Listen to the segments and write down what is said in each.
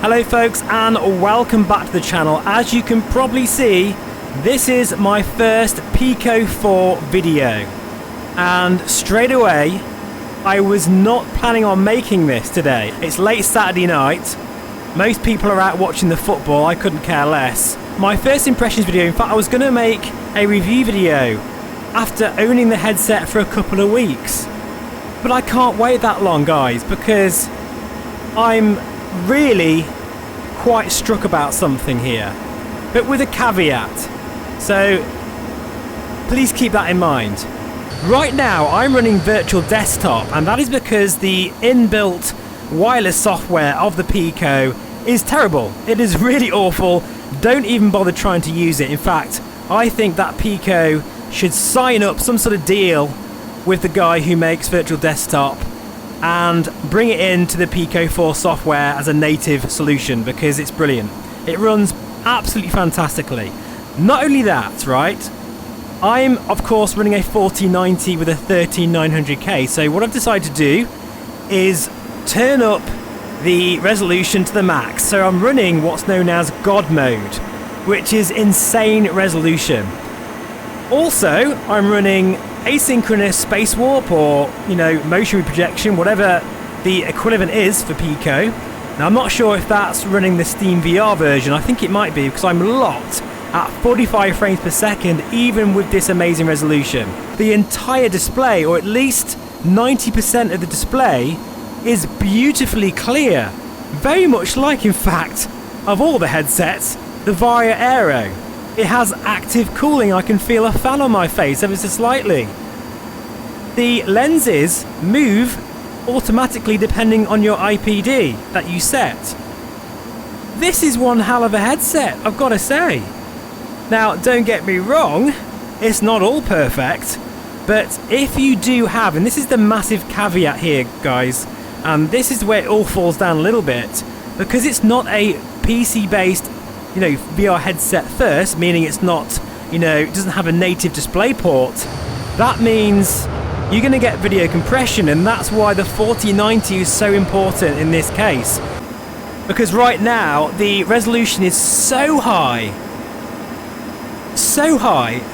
Hello folks and welcome back to the channel. As you can probably see, this is my first Pico 4 video. And straight away, I was not planning on making this today. It's late Saturday night. Most people are out watching the football, I couldn't care less. My first impressions video, in fact I was going to make a review video after owning the headset for a couple of weeks. But I can't wait that long, guys, because I'm really quite struck about something here. But with a caveat. So please keep that in mind. Right now I'm running virtual desktop, and that is because the inbuilt wireless software of the Pico is terrible. It is really awful. Don't even bother trying to use it. In fact, I think that Pico should sign up some sort of deal with the guy who makes virtual desktop and bring it into the Pico 4 software as a native solution, because it's brilliant. It runs absolutely fantastically. Not only that, right, I'm of course running a 4090 with a 13900K, so what I've decided to do is turn up the resolution to the max. So I'm running what's known as God mode, which is insane resolution. Also, I'm running asynchronous space warp, or motion projection, whatever the equivalent is for Pico. Now I'm not sure if that's running the Steam VR version. I think it might be, because I'm locked at 45 frames per second even with this amazing resolution. The entire display, or at least 90% of the display, is beautifully clear. Very much like, in fact, of all the headsets, the Varia Aero. It has active cooling. I can feel a fan on my face ever so slightly. The lenses move automatically depending on your IPD that you set. This is one hell of a headset, I've got to say. Now, don't get me wrong, it's not all perfect, but if you do have, and this is the massive caveat here, guys, and this is where it all falls down a little bit, because it's not a PC-based VR headset first, meaning it's not, it doesn't have a native display port. That means you're going to get video compression, and that's why the 4090 is so important in this case. Because right now, the resolution is so high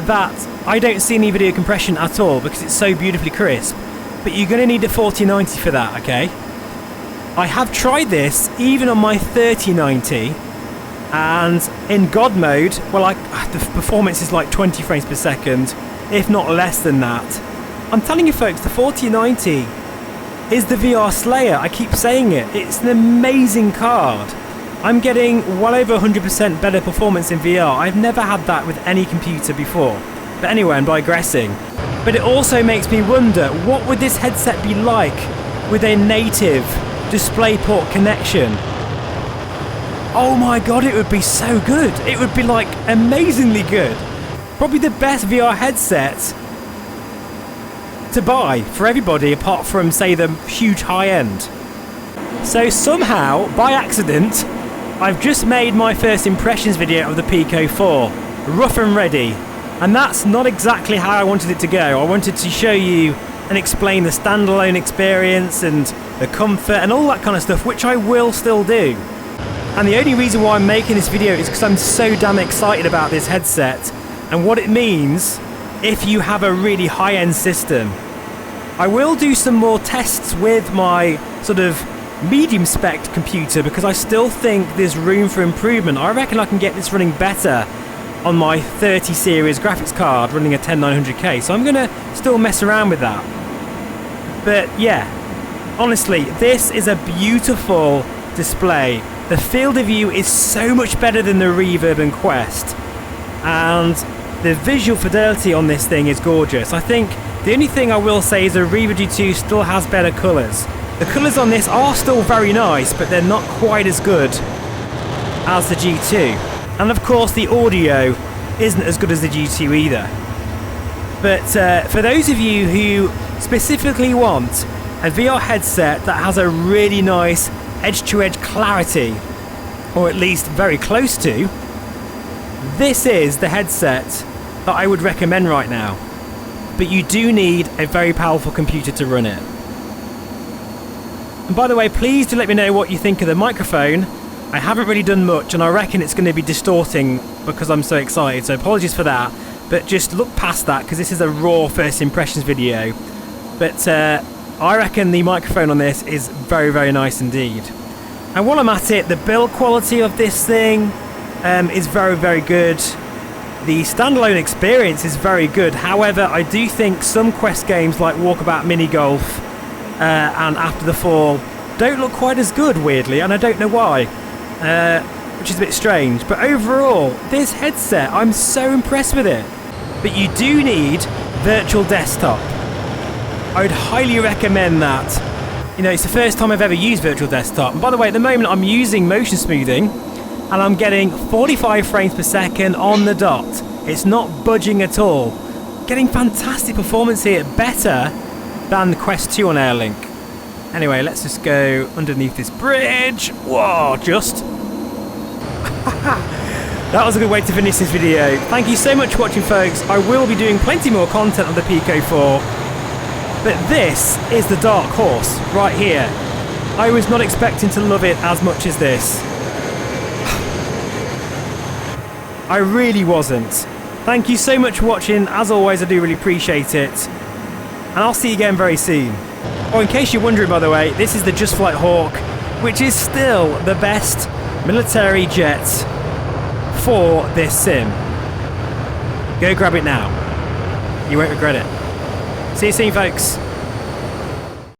that I don't see any video compression at all, because it's so beautifully crisp. But you're going to need a 4090 for that, okay? I have tried this even on my 3090. And in God mode, the performance is like 20 frames per second, if not less than that. I'm telling you folks, the 4090 is the VR slayer. I keep saying it. It's an amazing card. I'm getting well over 100% better performance in VR. I've never had that with any computer before. But anyway, I'm digressing. But it also makes me wonder, what would this headset be like with a native DisplayPort connection? Oh my god, it would be so good. It would be like amazingly good. Probably the best VR headset to buy for everybody, apart from, say, the huge high end. So somehow, by accident, I've just made my first impressions video of the Pico 4, rough and ready. And that's not exactly how I wanted it to go. I wanted to show you and explain the standalone experience and the comfort and all that kind of stuff, which I will still do. And the only reason why I'm making this video is because I'm so damn excited about this headset and what it means if you have a really high-end system. I will do some more tests with my sort of medium spec computer, because I still think there's room for improvement. I reckon I can get this running better on my 30 series graphics card running a 10900K, so I'm going to still mess around with that. But yeah, honestly, this is a beautiful display. The field of view is so much better than the Reverb and Quest, and the visual fidelity on this thing is gorgeous. I think the only thing I will say is the Reverb G2 still has better colours. The colours on this are still very nice, but they're not quite as good as the G2. And of course the audio isn't as good as the G2 either. But for those of you who specifically want a VR headset that has a really nice edge-to-edge clarity, or at least very close to, this is the headset that I would recommend right now. But you do need a very powerful computer to run it. And by the way, please do let me know what you think of the microphone. I haven't really done much, and I reckon it's going to be distorting because I'm so excited, so apologies for that. But just look past that, because this is a raw first impressions video. But I reckon the microphone on this is very, very nice indeed. And while I'm at it, the build quality of this thing is very, very good. The standalone experience is very good. However, I do think some Quest games like Walkabout Mini Golf and After the Fall don't look quite as good, weirdly, and I don't know why, which is a bit strange. But overall, this headset, I'm so impressed with it. But you do need virtual desktop. I would highly recommend that. You know, it's the first time I've ever used virtual desktop. And by the way, at the moment I'm using motion smoothing, and I'm getting 45 frames per second on the dot. It's not budging at all. Getting fantastic performance here, better than the Quest 2 on Airlink. Anyway, let's just go underneath this bridge. Whoa, just. That was a good way to finish this video. Thank you so much for watching, folks. I will be doing plenty more content on the Pico 4. But this is the dark horse right here. I was not expecting to love it as much as this. I really wasn't. Thank you so much for watching. As always, I do really appreciate it. And I'll see you again very soon. Oh, in case you're wondering, by the way, this is the Just Flight Hawk, which is still the best military jet for this sim. Go grab it now. You won't regret it. See you soon, folks.